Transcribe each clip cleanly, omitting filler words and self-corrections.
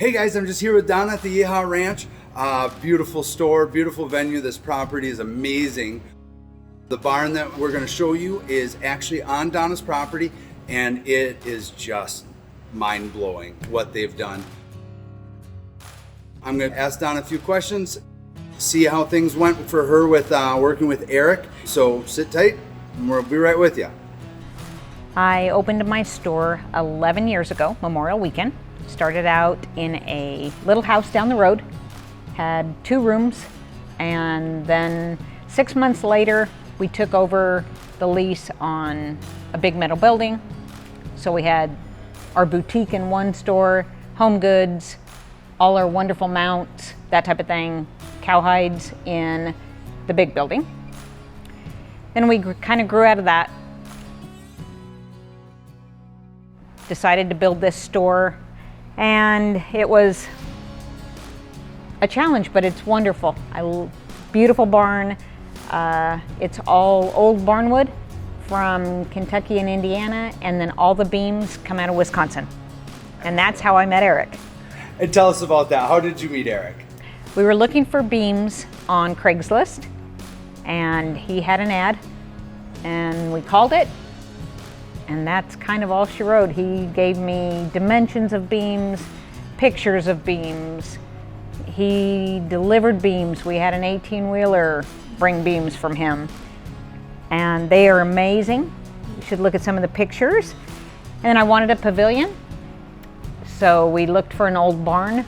Hey guys, I'm just here with Donna at the Yeehaw Ranch. Beautiful store, beautiful venue. This property is amazing. The barn that we're going to show you is actually on Donna's property, and it is just mind-blowing what they've done. I'm going to ask Donna a few questions, see how things went for her with working with Eric. So sit tight, and we'll be right with you. I opened my store 11 years ago, Memorial Weekend. Started out in a little house down the road, had 2 rooms, and then 6 months later we took over the lease on a big metal building. So we had our boutique in one store, home goods, all our wonderful mounts, that type of thing, cowhides in the big building. Then we kind of grew out of that. Decided to build this store, and it was a challenge, but it's wonderful. Beautiful barn. It's all old barnwood from Kentucky and Indiana, and then all the beams come out of Wisconsin. And that's how I met Eric. And tell us about that. How did you meet Eric? We were looking for beams on Craigslist, and he had an ad, and we called it. And that's kind of all she wrote. He gave me dimensions of beams, pictures of beams. He delivered beams. We had an 18-wheeler bring beams from him. And they are amazing. You should look at some of the pictures. And then I wanted a pavilion. So we looked for an old barn.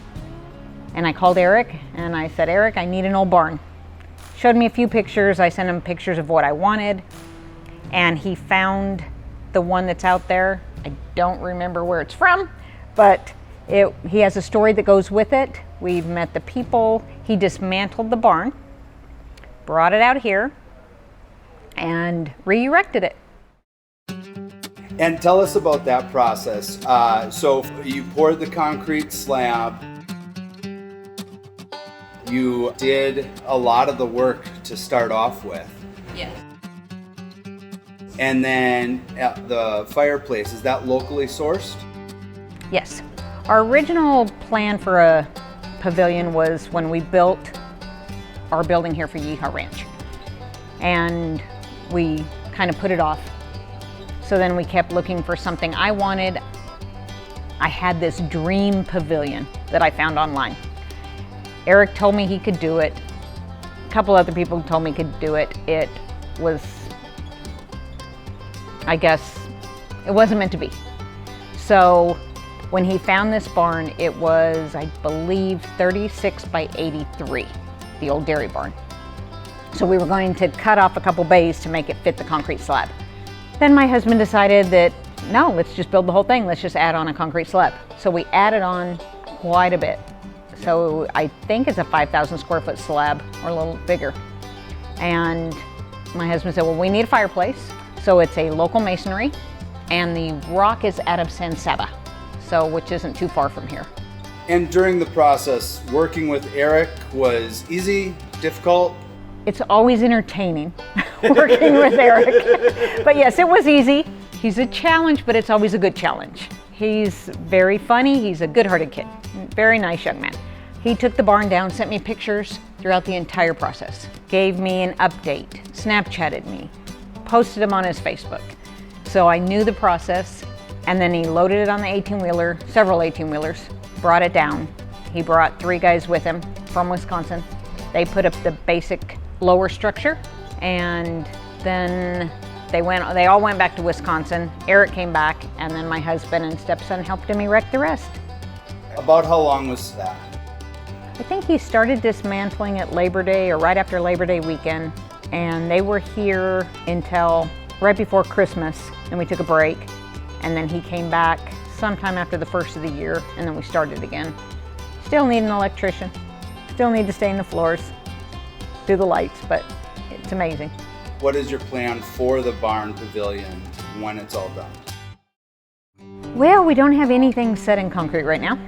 And I called Eric and I said, Eric, I need an old barn. Showed me a few pictures. I sent him pictures of what I wanted. And he found the one that's out there. I don't remember where it's from, but he has a story that goes with it. We've met the people. He dismantled the barn, brought it out here, and re-erected it. And tell us about that process. So you poured the concrete slab. You did a lot of the work to start off with. Yes. And then the fireplace, is that locally sourced? Yes. Our original plan for a pavilion was when we built our building here for Yeehaw Ranch. And we kind of put it off. So then we kept looking for something I wanted. I had this dream pavilion that I found online. Eric told me he could do it. A couple other people told me he could do it. It was, I guess, it wasn't meant to be. So when he found this barn, it was, I believe, 36 by 83, the old dairy barn. So we were going to cut off a couple bays to make it fit the concrete slab. Then my husband decided that, no, let's just build the whole thing. Let's just add on a concrete slab. So we added on quite a bit. So I think it's a 5,000 square foot slab or a little bigger. And my husband said, well, we need a fireplace. So it's a local masonry, and the rock is out of San Saba, so which isn't too far from here. And during the process, working with Eric was easy, difficult? It's always entertaining working with Eric. But yes, it was easy. He's a challenge, but it's always a good challenge. He's very funny. He's a good-hearted kid. Very nice young man. He took the barn down, sent me pictures throughout the entire process, gave me an update, Snapchatted me, posted them on his Facebook. So I knew the process, and then he loaded it on the 18-wheeler, several 18-wheelers, brought it down. He brought 3 guys with him from Wisconsin. They put up the basic lower structure, and then they all went back to Wisconsin. Eric came back, and then my husband and stepson helped him erect the rest. About how long was that? I think he started dismantling at Labor Day or right after Labor Day weekend, and they were here until right before Christmas. Then we took a break, and then he came back sometime after the first of the year, and then we started again. Still need an electrician, still need to stain the floors, do the lights, but it's amazing. What is your plan for the barn pavilion when it's all done? Well, we don't have anything set in concrete right now.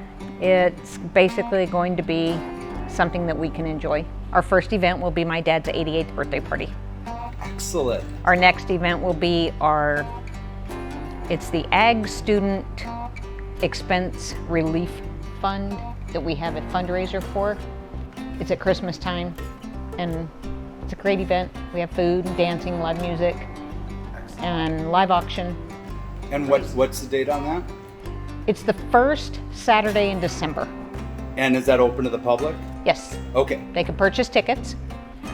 It's basically going to be something that we can enjoy. Our first event will be my dad's 88th birthday party. Excellent. Our next event will be it's the Ag Student Expense Relief Fund. that we have a fundraiser for. It's at Christmas time, and it's a great event. We have food and dancing, live music, and live auction. And what's the date on that? It's the first Saturday in December. And is that open to the public? Yes. Okay. They can purchase tickets.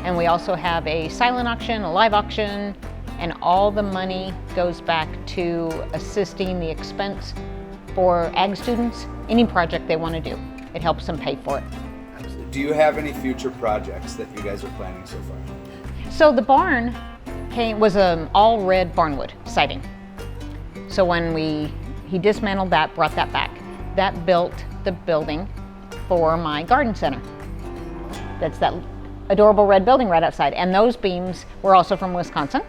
And we also have a silent auction, a live auction, and all the money goes back to assisting the expense for ag students, any project they want to do. It helps them pay for it. Do you have any future projects that you guys are planning so far? So the barn was an all red barnwood siding. So when he dismantled that, brought that back, that built the building for my garden center. That's that adorable red building right outside. And those beams were also from Wisconsin.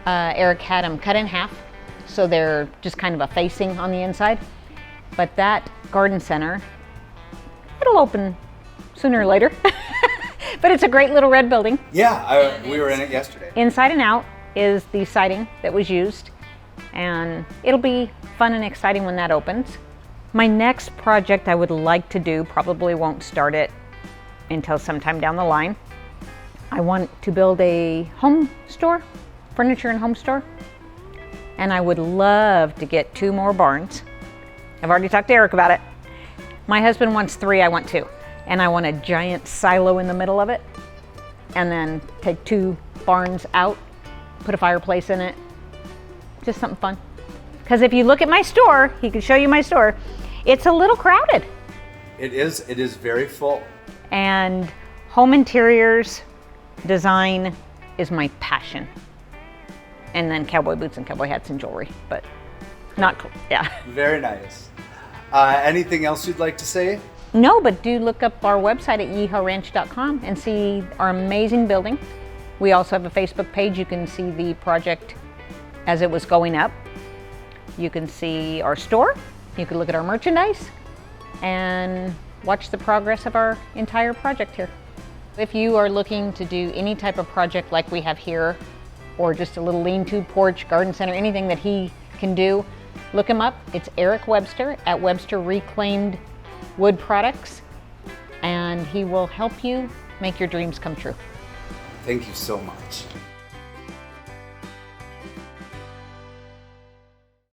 Eric had them cut in half, so they're just kind of a facing on the inside. But that garden center, it'll open sooner or later. But it's a great little red building. Yeah, we were in it yesterday. Inside and out is the siding that was used, and it'll be fun and exciting when that opens. My next project I would like to do, probably won't start it until sometime down the line. I want to build a home store, furniture and home store, and I would love to get 2 more barns. I've already talked to Eric about it. My husband wants 3, I want 2. And I want a giant silo in the middle of it, and then take 2 barns out, put a fireplace in it, just something fun. Because if you look at my store, he can show you my store, it's a little crowded. It is very full. And home interiors design is my passion. And then cowboy boots and cowboy hats and jewelry, but not, yeah. Very nice. Anything else you'd like to say? No, but do look up our website at yeehawranch.com and see our amazing building. We also have a Facebook page. You can see the project as it was going up. You can see our store. You can look at our merchandise and watch the progress of our entire project here. If you are looking to do any type of project like we have here, or just a little lean-to porch, garden center, anything that he can do, look him up. It's Eric Webster at Webster Reclaimed Wood Products, and he will help you make your dreams come true. Thank you so much.